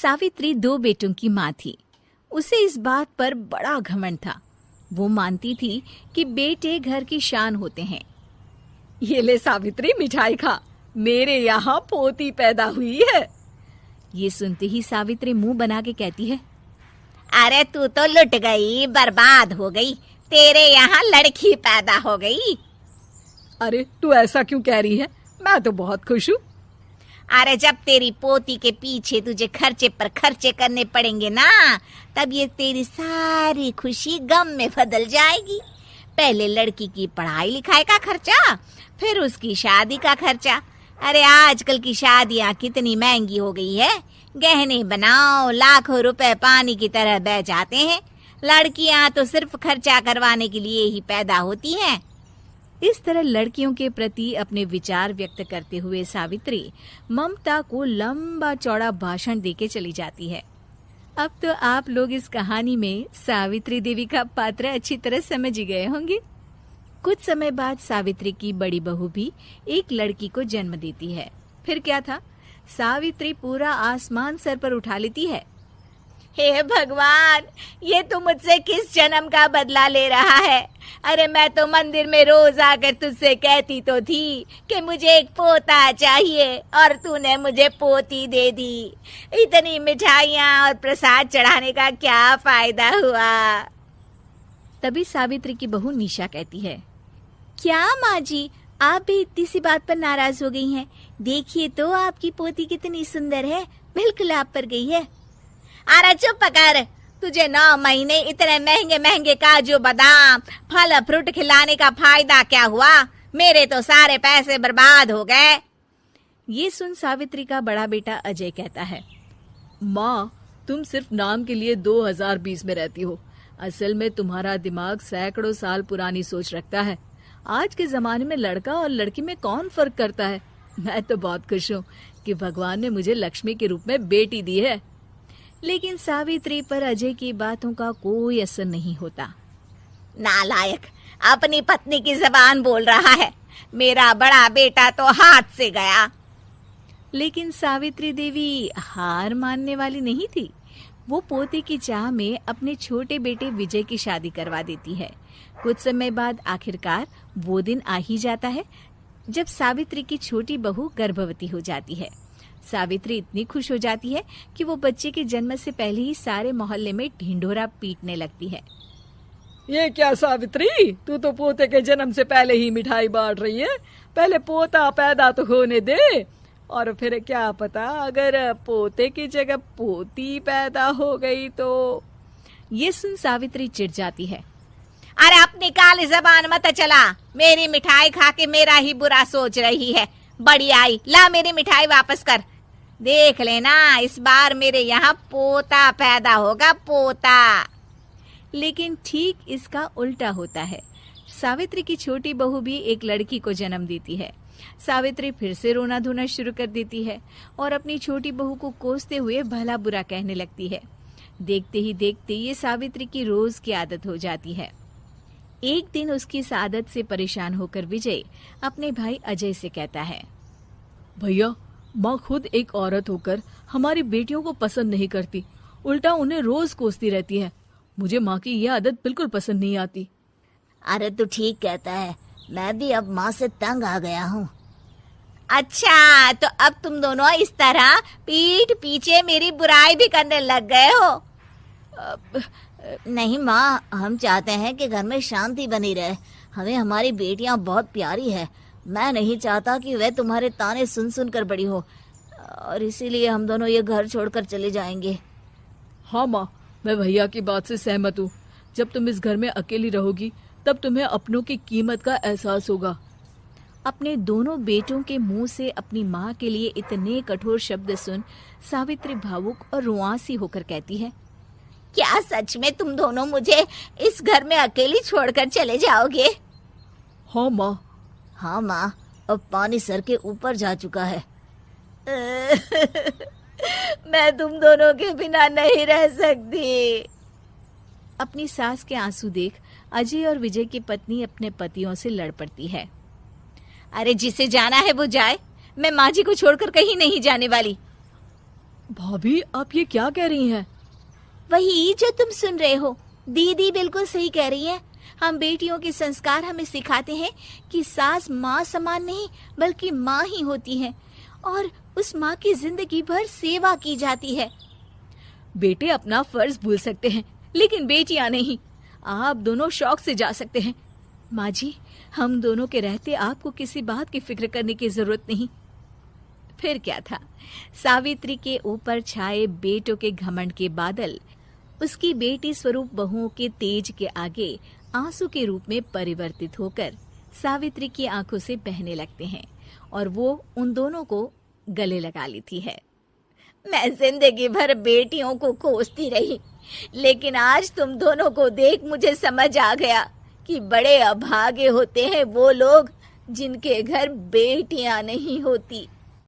सावित्री 2 बेटों की माँ थी। उसे इस बात पर बड़ा घमंड था। वो मानती थी कि बेटे घर की शान होते हैं। ये ले सावित्री, मिठाई खा, मेरे यहाँ पोती पैदा हुई है। ये सुनते ही सावित्री मुंह बना के कहती है, अरे तू तो लुट गई, बर्बाद हो गई, तेरे यहाँ लड़की पैदा हो गई। अरे तू ऐसा क्यों कह रही है, मैं तो बहुत खुश हूँ। अरे जब तेरी पोती के पीछे तुझे खर्चे पर खर्चे करने पड़ेंगे ना, तब ये तेरी सारी खुशी गम में बदल जाएगी। पहले लड़की की पढ़ाई लिखाई का खर्चा, फिर उसकी शादी का खर्चा। अरे आजकल की शादियाँ कितनी महंगी हो गई है। गहने बनाओ, लाखों रुपए पानी की तरह बह जाते हैं। लड़कियाँ तो सिर्फ खर्चा करवाने के लिए ही पैदा होती हैं। इस तरह लड़कियों के प्रति अपने विचार व्यक्त करते हुए सावित्री ममता को लंबा चौड़ा भाषण देके चली जाती है। अब तो आप लोग इस कहानी में सावित्री देवी का पात्र अच्छी तरह समझ ही गए होंगे। कुछ समय बाद सावित्री की बड़ी बहू भी एक लड़की को जन्म देती है। फिर क्या था, सावित्री पूरा आसमान सर पर उठा लेती है। हे भगवान, ये तू मुझसे किस जन्म का बदला ले रहा है? अरे मैं तो मंदिर में रोज आकर तुझसे कहती तो थी कि मुझे एक पोता चाहिए, और तूने मुझे पोती दे दी। इतनी मिठाइयाँ और प्रसाद चढ़ाने का क्या फायदा हुआ? तभी सावित्री की बहू निशा कहती है, क्या माँ जी, आप भी इतनी सी बात पर नाराज हो गई हैं? देखिए तो आपकी पोती कितनी सुंदर है, बिल्कुल आप पर गई है। अरे चुप कर, तुझे 9 महीने इतने महंगे महंगे काजू बादाम फल फ्रूट खिलाने का फायदा क्या हुआ? मेरे तो सारे पैसे बर्बाद हो गए। ये सुन सावित्री का बड़ा बेटा अजय कहता है, माँ, तुम सिर्फ नाम के लिए 2020 में रहती हो। असल में तुम्हारा दिमाग सैकड़ों साल पुरानी सोच रखता है। आज के जमाने में लड़का और लड़की में कौन फर्क करता है। मैं तो बहुत खुश हूँ कि भगवान ने मुझे लक्ष्मी के रूप में बेटी दी है। लेकिन सावित्री पर अजय की बातों का कोई असर नहीं होता। नालायक, अपनी पत्नी की जबान बोल रहा है। मेरा बड़ा बेटा तो हाथ से गया। लेकिन सावित्री देवी हार मानने वाली नहीं थी। वो पोते की चाह में अपने छोटे बेटे विजय की शादी करवा देती है। कुछ समय बाद आखिरकार वो दिन आ ही जाता है जब सावित्री की छोटी बहू गर्भवती हो जाती है। सावित्री इतनी खुश हो जाती है कि वो बच्चे के जन्म से पहले ही सारे मोहल्ले में ढिंढोरा पीटने लगती है। ये क्या सावित्री, तू तो पोते के जन्म से पहले ही मिठाई बांट रही है। पहले पोता पैदा तो होने दे, और फिर क्या पता अगर पोते की जगह पोती पैदा हो गई तो। ये सुन सावित्री चिढ़ जाती है। अरे अपनी काली जबान मत चला, मेरी मिठाई खा के मेरा ही बुरा सोच रही है। बड़ी आई, ला मेरी मिठाई वापस कर। देख लेना, इस बार मेरे यहाँ पोता पैदा होगा, पोता। लेकिन ठीक इसका उल्टा होता है। सावित्री की छोटी बहू भी एक लड़की को जन्म देती है। सावित्री फिर से रोना धोना शुरू कर देती है और अपनी छोटी बहू को कोसते हुए भला बुरा कहने लगती है। देखते ही देखते ये सावित्री की रोज की आदत हो जाती है। एक दिन उसकी इस आदत से परेशान होकर विजय अपने भाई अजय से कहता है, भैया, माँ खुद एक औरत होकर हमारी बेटियों को पसंद नहीं करती, उल्टा उन्हें रोज कोसती रहती है। मुझे माँ की यह आदत बिल्कुल पसंद नहीं आती। अरे तू ठीक कहता है, मैं भी अब माँ से तंग आ गया हूँ। अच्छा, तो अब तुम दोनों इस तरह पीठ पीछे मेरी बुराई भी करने लग गए हो? नहीं माँ, हम चाहते हैं कि घर में शांति बनी रहे। हमें हमारी बेटियाँ बहुत प्यारी है। मैं नहीं चाहता कि वह तुम्हारे ताने सुन सुन कर बड़ी हो, और इसीलिए हम दोनों ये घर छोड़कर चले जाएंगे। हाँ माँ, मैं भैया की बात से सहमत हूँ। जब तुम इस घर में अकेली रहोगी तब तुम्हें अपनों की कीमत का एहसास होगा। अपने दोनों बेटों के मुंह से अपनी माँ के लिए इतने कठोर शब्द सुन सावित्री भावुक और रुआंसी होकर कहती है, क्या सच में तुम दोनों मुझे इस घर में अकेली छोड़कर चले जाओगे? हाँ माँ। हाँ माँ, अब पानी सर के ऊपर जा चुका है। मैं तुम दोनों के बिना नहीं रह सकती। अपनी सास के आंसू देख अजय और विजय की पत्नी अपने पतियों से लड़ पड़ती है। अरे जिसे जाना है वो जाए, मैं माँ जी को छोड़कर कहीं नहीं जाने वाली। भाभी, आप ये क्या कह रही हैं? वही जो तुम सुन रहे हो, दीदी बिल्कुल सही कह रही है। हम बेटियों के संस्कार हमें सिखाते हैं कि सास माँ समान नहीं बल्कि माँ ही होती है और उस माँ की जिंदगी भर सेवा की जाती है। बेटे अपना फर्ज भूल सकते हैं, लेकिन बेटियां नहीं। आप दोनों शौक से जा सकते हैं। माँ जी, हम दोनों के रहते आपको किसी बात की फिक्र करने की जरूरत नहीं। फिर क्या था, सावित्री के ऊपर छाए बेटों के घमंड के बादल उसकी बेटी स्वरूप बहुओं के तेज के आगे आंसू के रूप में परिवर्तित होकर सावित्री की आंखों से बहने लगते हैं और वो उन दोनों को गले लगा लेती है। मैं जिंदगी भर बेटियों को कोसती रही, लेकिन आज तुम दोनों को देख मुझे समझ आ गया कि बड़े अभागे होते हैं वो लोग जिनके घर बेटियां नहीं होती।